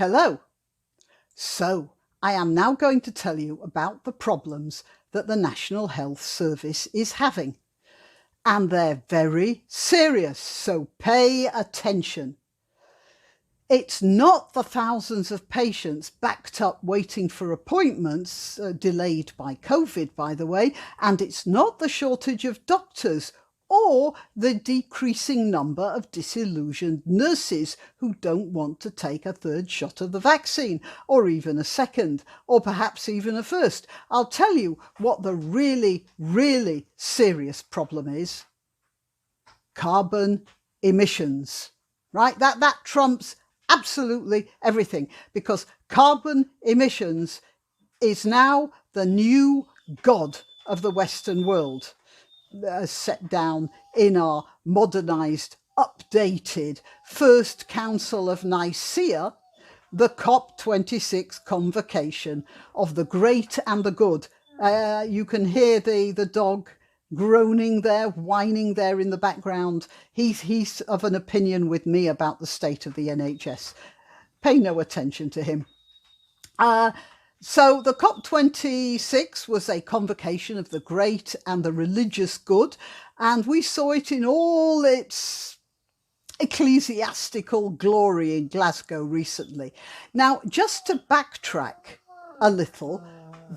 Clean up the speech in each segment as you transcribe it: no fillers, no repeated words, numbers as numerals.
Hello. So, I am now going to tell you about the problems that the National Health Service is having. And they're very serious, so pay attention. It's not the thousands of patients backed up waiting for appointments, delayed by COVID, by the way, and it's not the shortage of doctors or the decreasing number of disillusioned nurses who don't want to take a third shot of the vaccine, or even a second, or perhaps even a first. I'll tell you what the really, really serious problem is. Carbon emissions, right? That trumps absolutely everything, because carbon emissions is now the new god of the Western world, set down in our modernised, updated First Council of Nicaea, the COP26 convocation of the great and the good. You can hear the dog groaning there, whining there in the background. He's of an opinion with me about the state of the NHS. Pay no attention to him. So the COP26 was a convocation of the great and the religious good, and we saw it in all its ecclesiastical glory in Glasgow recently. Now, just to backtrack a little,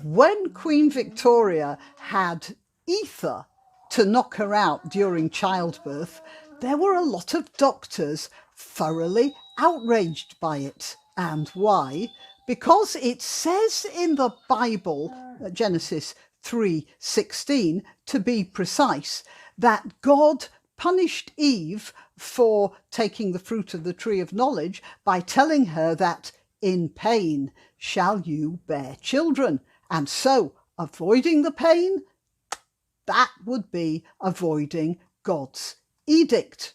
when Queen Victoria had ether to knock her out during childbirth, there were a lot of doctors thoroughly outraged by it. And why? Because it says in the Bible, Genesis 3:16 to be precise, that God punished Eve for taking the fruit of the tree of knowledge by telling her that in pain shall you bear children. And so avoiding the pain, that would be avoiding God's edict.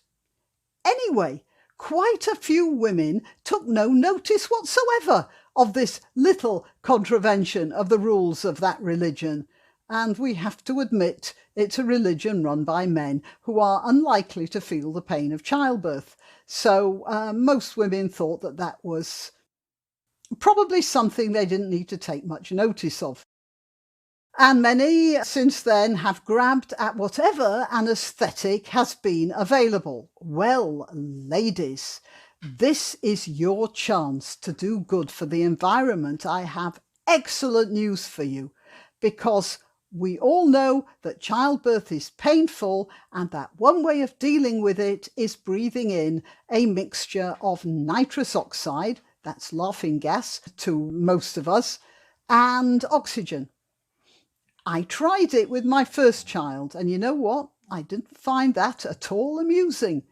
Anyway, quite a few women took no notice whatsoever of this little contravention of the rules of that religion. And we have to admit it's a religion run by men who are unlikely to feel the pain of childbirth. So most women thought that that was probably something they didn't need to take much notice of. And many since then have grabbed at whatever anaesthetic has been available. Well, ladies, this is your chance to do good for the environment. I have excellent news for you, because we all know that childbirth is painful, and that one way of dealing with it is breathing in a mixture of nitrous oxide, that's laughing gas to most of us, and oxygen. I tried it with my first child, and you know what? I didn't find that at all amusing.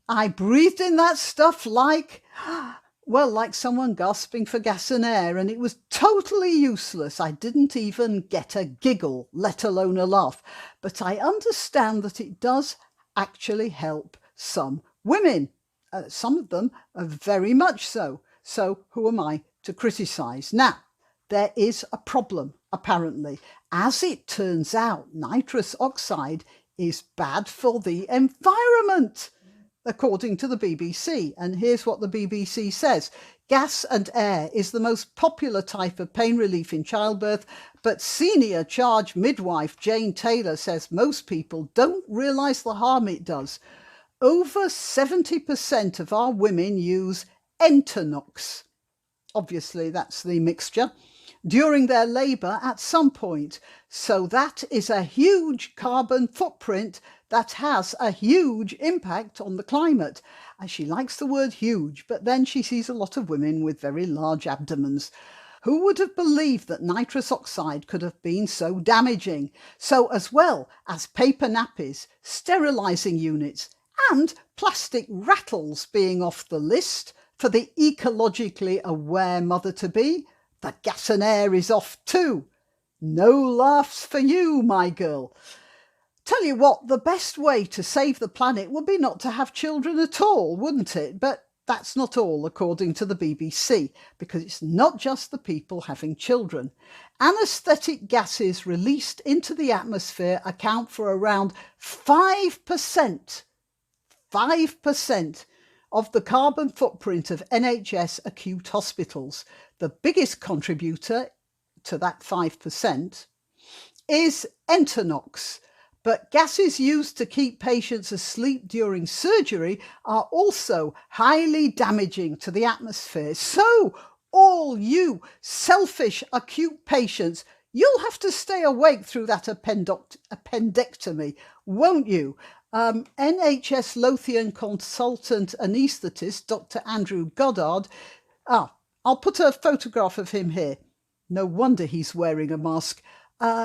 I breathed in that stuff like someone gasping for gas and air, and it was totally useless. I didn't even get a giggle, let alone a laugh. But I understand that it does actually help some women. Some of them are very much so. So who am I to criticise? Now, there is a problem, apparently. As it turns out, nitrous oxide is bad for the environment, according to the BBC. And here's what the BBC says. Gas and air is the most popular type of pain relief in childbirth, but senior charge midwife Jane Taylor says most people don't realise the harm it does. Over 70% of our women use Entonox. Obviously, that's the mixture, during their labour at some point. So that is a huge carbon footprint that has a huge impact on the climate. And she likes the word huge, but then she sees a lot of women with very large abdomens. Who would have believed that nitrous oxide could have been so damaging? So as well as paper nappies, sterilising units and plastic rattles being off the list for the ecologically aware mother-to-be, the gas and air is off too. No laughs for you, my girl. Tell you what, the best way to save the planet would be not to have children at all, wouldn't it? But that's not all, according to the BBC, because it's not just the people having children. Anaesthetic gases released into the atmosphere account for around 5% of the carbon footprint of NHS acute hospitals. The biggest contributor to that 5% is Entonox. But gases used to keep patients asleep during surgery are also highly damaging to the atmosphere. So, all you selfish acute patients, you'll have to stay awake through that appendectomy, won't you? NHS Lothian consultant anaesthetist Dr. Andrew Goddard, I'll put a photograph of him here. No wonder he's wearing a mask.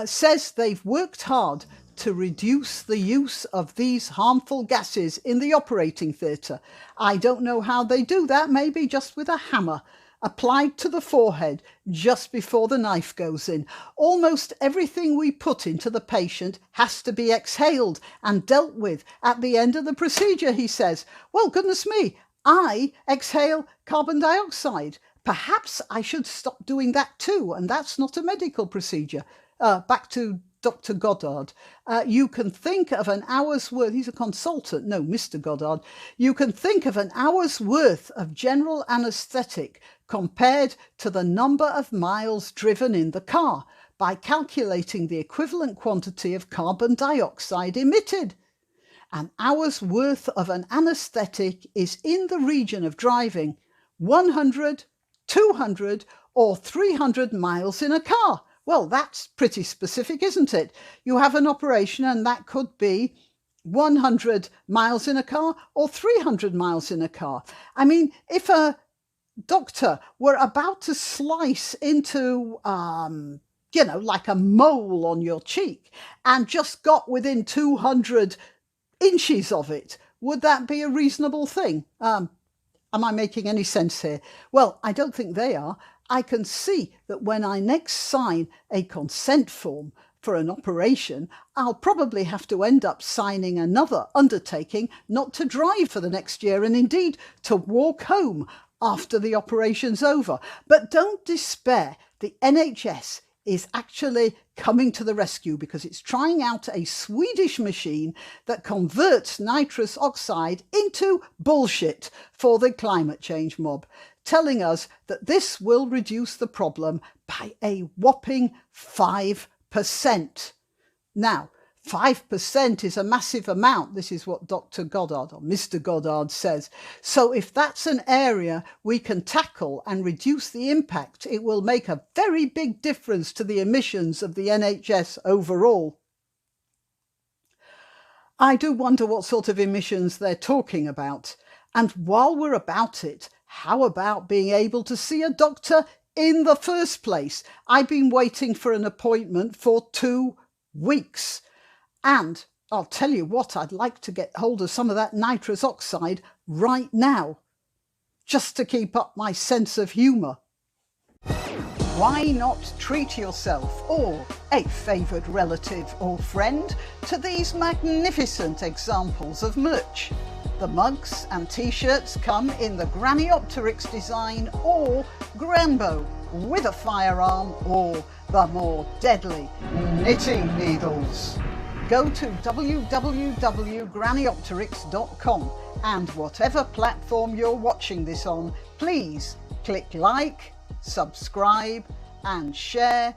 Says they've worked hard to reduce the use of these harmful gases in the operating theatre. I don't know how they do that, maybe just with a hammer applied to the forehead just before the knife goes in. Almost everything we put into the patient has to be exhaled and dealt with at the end of the procedure, he says. Well, goodness me, I exhale carbon dioxide. Perhaps I should stop doing that too, and that's not a medical procedure. Back to Dr. Goddard. You can think of an hour's worth, he's a consultant, no, Mr. Goddard. You can think of an hour's worth of general anaesthetic compared to the number of miles driven in the car by calculating the equivalent quantity of carbon dioxide emitted. An hour's worth of an anaesthetic is in the region of driving 100, 200 or 300 miles in a car. Well, that's pretty specific, isn't it? You have an operation and that could be 100 miles in a car or 300 miles in a car. I mean, if a doctor were about to slice into, like a mole on your cheek and just got within 200 inches of it, would that be a reasonable thing? Am I making any sense here? Well, I don't think they are. I can see that when I next sign a consent form for an operation, I'll probably have to end up signing another undertaking not to drive for the next year and indeed to walk home after the operation's over. But don't despair, the NHS is actually coming to the rescue because it's trying out a Swedish machine that converts nitrous oxide into bullshit for the climate change mob, telling us that this will reduce the problem by a whopping 5%. Now, 5% is a massive amount. This is what Dr. Goddard or Mr. Goddard says. So if that's an area we can tackle and reduce the impact, it will make a very big difference to the emissions of the NHS overall. I do wonder what sort of emissions they're talking about. And while we're about it, how about being able to see a doctor in the first place? I've been waiting for an appointment for 2 weeks. And I'll tell you what, I'd like to get hold of some of that nitrous oxide right now, just to keep up my sense of humour. Why not treat yourself or a favoured relative or friend to these magnificent examples of merch? The mugs and t-shirts come in the Graniopteryx design or Grambo with a firearm or the more deadly knitting needles. Go to www.graniopteryx.com and whatever platform you're watching this on, please click like, subscribe and share.